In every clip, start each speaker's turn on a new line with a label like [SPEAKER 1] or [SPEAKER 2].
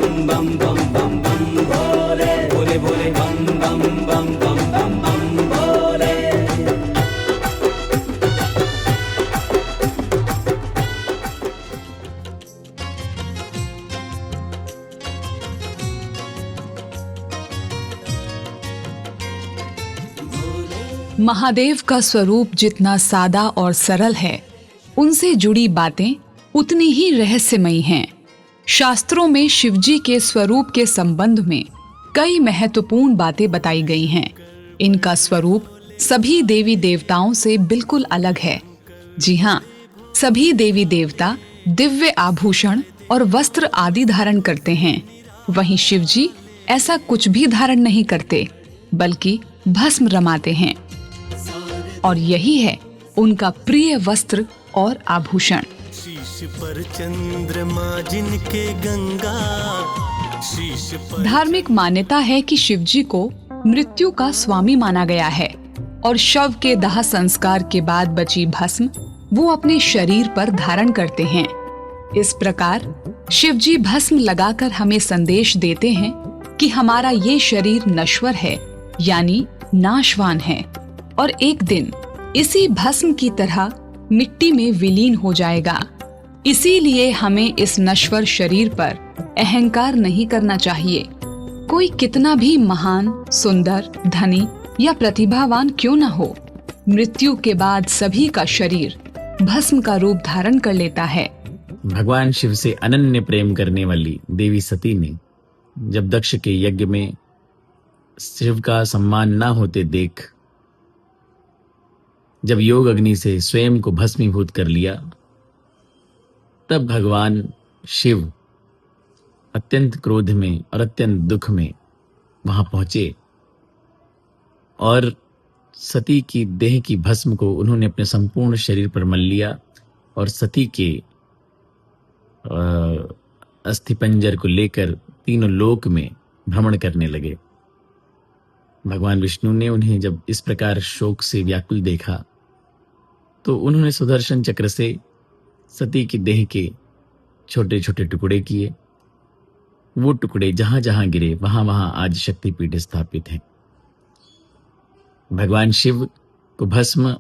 [SPEAKER 1] बम बम बम बम भोले भोले भोले बम बम बम बम बम बम भोले।
[SPEAKER 2] महादेव का स्वरूप जितना सादा और सरल है, उनसे जुड़ी बातें उतनी ही रहस्यमयी हैं। शास्त्रों में शिवजी के स्वरूप के संबंध में कई महत्वपूर्ण बातें बताई गई हैं। इनका स्वरूप सभी देवी देवताओं से बिल्कुल अलग है। जी हाँ, सभी देवी देवता दिव्य आभूषण और वस्त्र आदि धारण करते हैं, वहीं शिवजी ऐसा कुछ भी धारण नहीं करते, बल्कि भस्म रमाते हैं, और यही है उनका प्रिय वस्त्र और आभूषण।
[SPEAKER 3] शीश पर चंद्रमा जिनके गंगा, शीश पर।
[SPEAKER 2] धार्मिक मान्यता है कि शिवजी को मृत्यु का स्वामी माना गया है और शव के दाह संस्कार के बाद बची भस्म वो अपने शरीर पर धारण करते हैं। इस प्रकार शिवजी भस्म लगाकर हमें संदेश देते हैं कि हमारा ये शरीर नश्वर है, यानी नाशवान है, और एक दिन इसी भस्म की तरह मिट्टी में विलीन हो जाएगा। इसीलिए हमें इस नश्वर शरीर पर अहंकार नहीं करना चाहिए। कोई कितना भी महान, सुंदर, धनी या प्रतिभावान क्यों न हो, मृत्यु के बाद सभी का शरीर भस्म का रूप धारण कर लेता है।
[SPEAKER 4] भगवान शिव से अनन्य प्रेम करने वाली देवी सती ने जब दक्ष के यज्ञ में शिव का सम्मान ना होते देख, जब योग अग्नि से स्वयं को भस्मीभूत कर लिया, तब भगवान शिव अत्यंत क्रोध में और अत्यंत दुख में वहां पहुंचे और सती की देह की भस्म को उन्होंने अपने संपूर्ण शरीर पर मल लिया और सती के अस्थिपंजर को लेकर तीनों लोक में भ्रमण करने लगे। भगवान विष्णु ने उन्हें जब इस प्रकार शोक से व्याकुल देखा तो उन्होंने सुदर्शन चक्र से सती की देह के छोटे छोटे टुकड़े किए। वो टुकड़े जहां जहां गिरे वहां वहां आज शक्तिपीठ स्थापित है। भगवान शिव को भस्म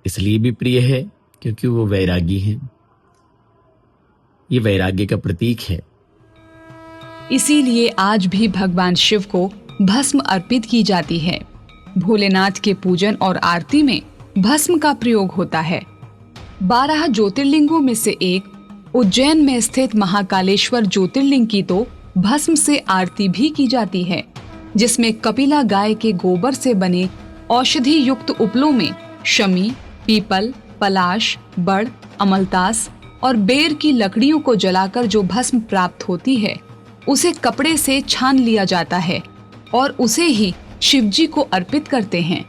[SPEAKER 4] इसलिए भी प्रिय है क्योंकि वो वैरागी हैं। ये वैराग्य का प्रतीक है।
[SPEAKER 2] इसीलिए आज भी भगवान शिव को भस्म अर्पित की जाती है। भोलेनाथ के पूजन और आरती में भस्म का प्रयोग होता है। 12 ज्योतिर्लिंगों में से एक उज्जैन में स्थित महाकालेश्वर ज्योतिर्लिंग की तो भस्म से आरती भी की जाती है, जिसमें कपिला गाय के गोबर से बने औषधि युक्त उपलों में शमी, पीपल, पलाश, बड़, अमलतास और बेर की लकड़ियों को जलाकर जो भस्म प्राप्त होती है, उसे कपड़े से छान लिया जाता है और उसे ही शिवजी को अर्पित करते हैं।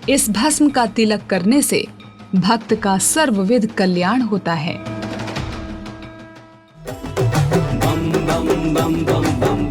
[SPEAKER 2] इस भस्म का तिलक करने से भक्त का सर्वविध कल्याण होता है।
[SPEAKER 1] बम बम बम बम बम